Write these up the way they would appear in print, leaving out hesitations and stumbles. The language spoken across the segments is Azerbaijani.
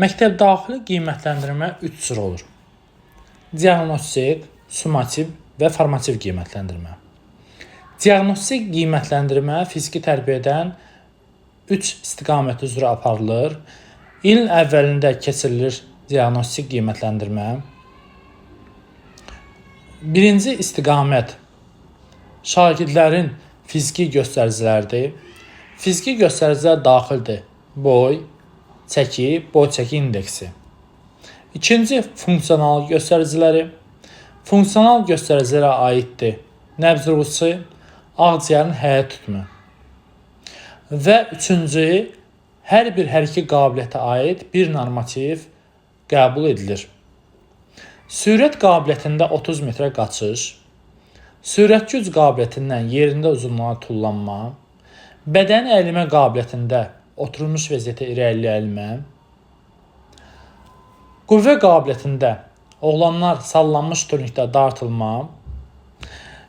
Məktəb daxili qiymətləndirmə 3 cür olur. Diaqnostik, summativ və formativ qiymətləndirmə. Diaqnostik qiymətləndirmə fiziki tərbiyədən 3 istiqamət üzrə aparılır. İlin əvvəlində keçirilir diaqnostik qiymətləndirmə. Birinci istiqamət şagirdlərin fiziki göstəriciləridir. Fiziki göstəricilər daxildir: boy, çəki, boy-çəki indeksi. İkinci, funksional göstəriciləri. Funksional göstəricilərə aiddir: nəbz vurğusu, ağciyərin hərəkət ritmi. Və üçüncü, hər bir hərəkət qabiliyyətə aid bir normativ qəbul edilir. Sürət qabiliyyətində 30 metrə qaçış, sürət güc qabiliyyətindən yerində uzunluğa tullanma, bədən əymə qabiliyyətində oturmuş vəziyyətə irəliləyilmə, qüvvə qabiliyyətində oğlanlar sallanmış turnikdə dartılma,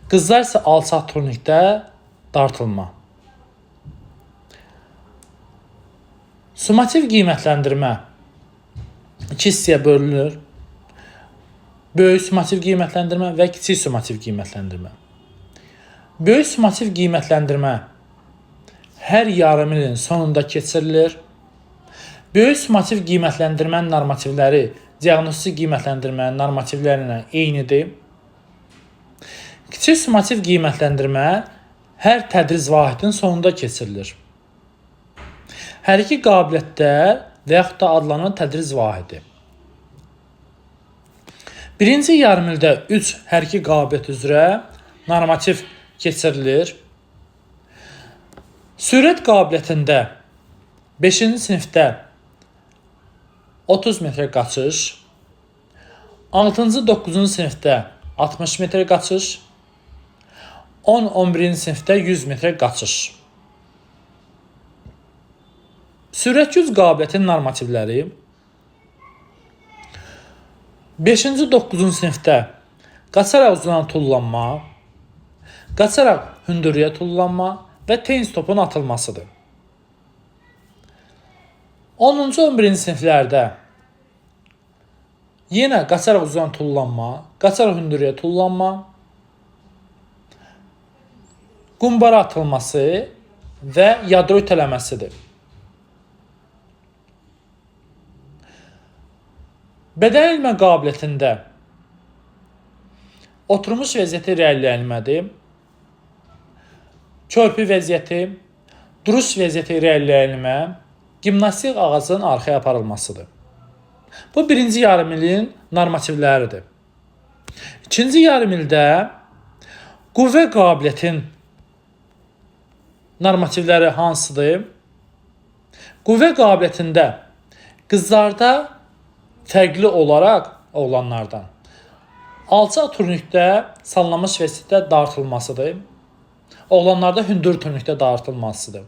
qızlar isə alçaq turnikdə dartılma. Summativ qiymətləndirmə 2 hissəyə bölünür: böyük summativ qiymətləndirmə və kiçik summativ qiymətləndirmə. Böyük summativ qiymətləndirmə hər yarım ilin sonunda keçirilir. Böyük summativ qiymətləndirmənin normativləri diaqnostik qiymətləndirmənin normativləri ilə eynidir. Kiçik summativ qiymətləndirmə hər tədris vahidinin sonunda keçirilir. Hər iki qabiliyyətdə və yaxud da adlanan tədris vahidi. Birinci yarımildə 3 hər iki qabiliyyət üzrə normativ keçirilir. Sürət qabiliyyətində 5-ci sinifdə 30 metrə qaçış, 6-cı 9-cu sinifdə 60 metrə qaçış, 10-11-ci sinifdə 100 metrə qaçış. Sürət güc qabiliyyətinin normativləri 5-ci 9-cu sinifdə qaçaraq uzanan tullanma, qaçaraq hündürlüyə tullanma və tenis topun atılmasıdır. 10-cu 11-ci siniflərdə yenə qaçaraq uzanan tullanma, qaçaraq hündürlüyə tullanma, qumbara atılması və yadro itələməsidir. Bədən elmə qabiliyyətində oturmuş vəziyyəti irəliləyilmədir, körpü vəziyyəti, duruş vəziyyəti irəliləyilmə, gimnastik ağacının arxaya aparılmasıdır. Bu birinci yarımilin normativləridir. İkinci yarımildə qüvvə qabiliyyətin normativləri hansıdır? Qüvvə qabiliyyətində qızlarda fərqli olaraq oğlanlardan alçaq turnikdə sallanmış vəziyyətdə dartılmasıdır. Oğlanlarda hündür turnikdə dartılmasıdır.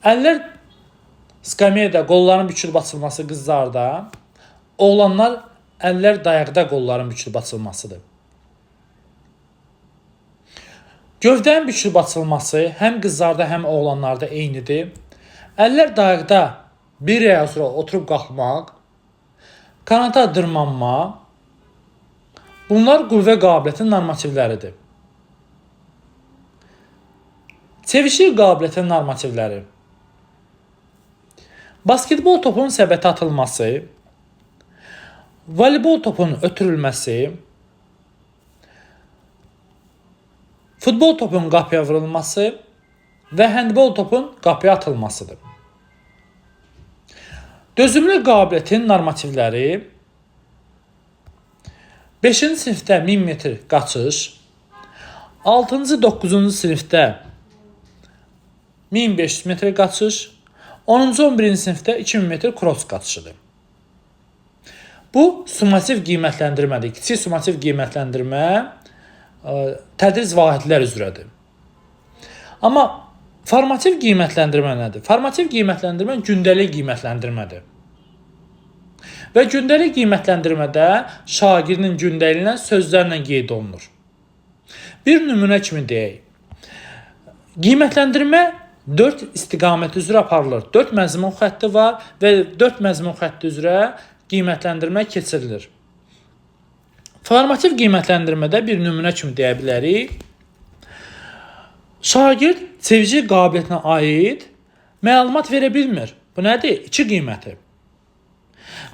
Əllər skamyada qolların bükülüb açılması qızlarda, oğlanlar əllər dayaqda qolların bükülüb açılmasıdır. Gövdənin bükülüb açılması həm qızlarda, həm oğlanlarda eynidir. Əllər dayaqda bir aya sonra oturub qalxmaq, kanata dırmanma, bunlar qüvvə qabiliyyətinin normativləridir. Çevişir qabiliyyətinin normativləri: basketbol topunun səbətə atılması, voleybol topunun ötürülməsi, futbol topunun qapıya vurulması və handbol topun qapıya atılmasıdır. Dözümlü qabiliyyətin normativləri 5-ci sinifdə 1000 metr qaçış, 6-cı 9-cu sinifdə 1500 metr qaçış, 10-cu 11-ci sinifdə 2000 metr cross qaçışıdır. Bu summativ qiymətləndirmədir. Kiçik summativ qiymətləndirmə tədris vahidlər üzrədir. Amma formativ qiymətləndirmə nədir? Formativ qiymətləndirmə gündəlik qiymətləndirmədir. Və gündəlik qiymətləndirmədə şagirdin gündəliyinə sözlərlə qeyd olunur. Bir nümunə kimi deyək. Qiymətləndirmə 4 istiqamət üzrə aparılır. 4 məzmun xətti var və 4 məzmun xətti üzrə qiymətləndirmə keçirilir. Formativ qiymətləndirmədə bir nümunə kimi deyə bilərik. Şagird sevgi qabiliyyətinə aid məlumat verə bilmir. Bu nədir? 2 qiyməti.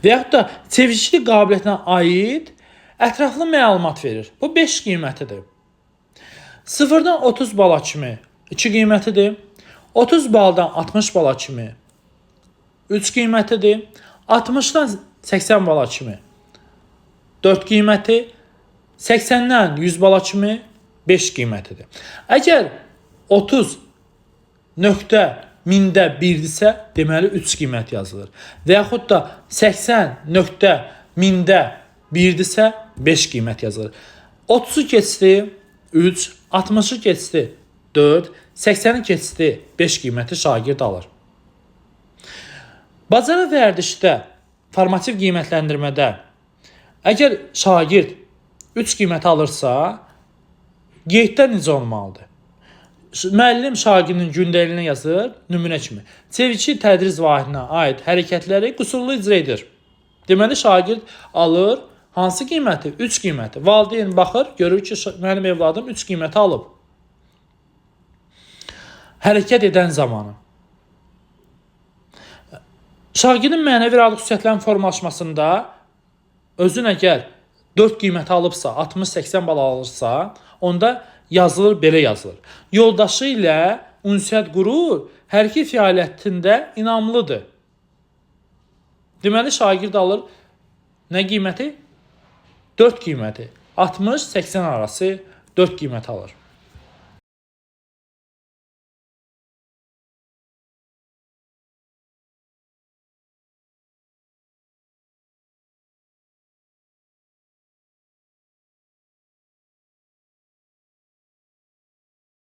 Və yaxud da sevgi qabiliyyətinə aid ətraflı məlumat verir. Bu 5 qiymətidir. 0-dan 30 bala kimi 2 qiymətidir. 30 baldan 60 bala kimi 3 qiymətidir. 60-dan 80 bala kimi 4 qiyməti, 80-dən 100 bala kimi 5 qiymətidir. Əgər 30 nöqtə mində 1-dirsə, deməli 3 qiymət yazılır. Və yaxud da 80 nöqtə mində 1-dirsə, 5 qiymət yazılır. 30-u keçdi 3, 60-ı keçdi 4, 80-i keçdi 5 qiyməti şagird alır. Bacara vərdişdə formativ qiymətləndirmədə əgər şagird 3 qiyməti alırsa, qeyddə necə olmalıdır? Müəllim şagirdin gündəliyinə yazır, nümunə kimi. Sevgi tədris vahidinə aid hərəkətləri qüsurlu icra edir. Deməli, şagird alır hansı qiyməti? 3 qiyməti. Valideyn baxır, görür ki, mənim evladım 3 qiyməti alıb. Hərəkət edən zamanı. Şagirdin mənəvi realıq xüsusiyyətlərin formalaşmasında özün əgər 4 qiyməti alıbsa, 60-80 bal alırsa, onda yazılır, belə yazılır. Yoldaşı ilə ünsiyyət qurur, hər iki fəaliyyətində inamlıdır. Deməli, şagird alır nə qiyməti? 4 qiyməti. 60-80 arası 4 qiymət alır.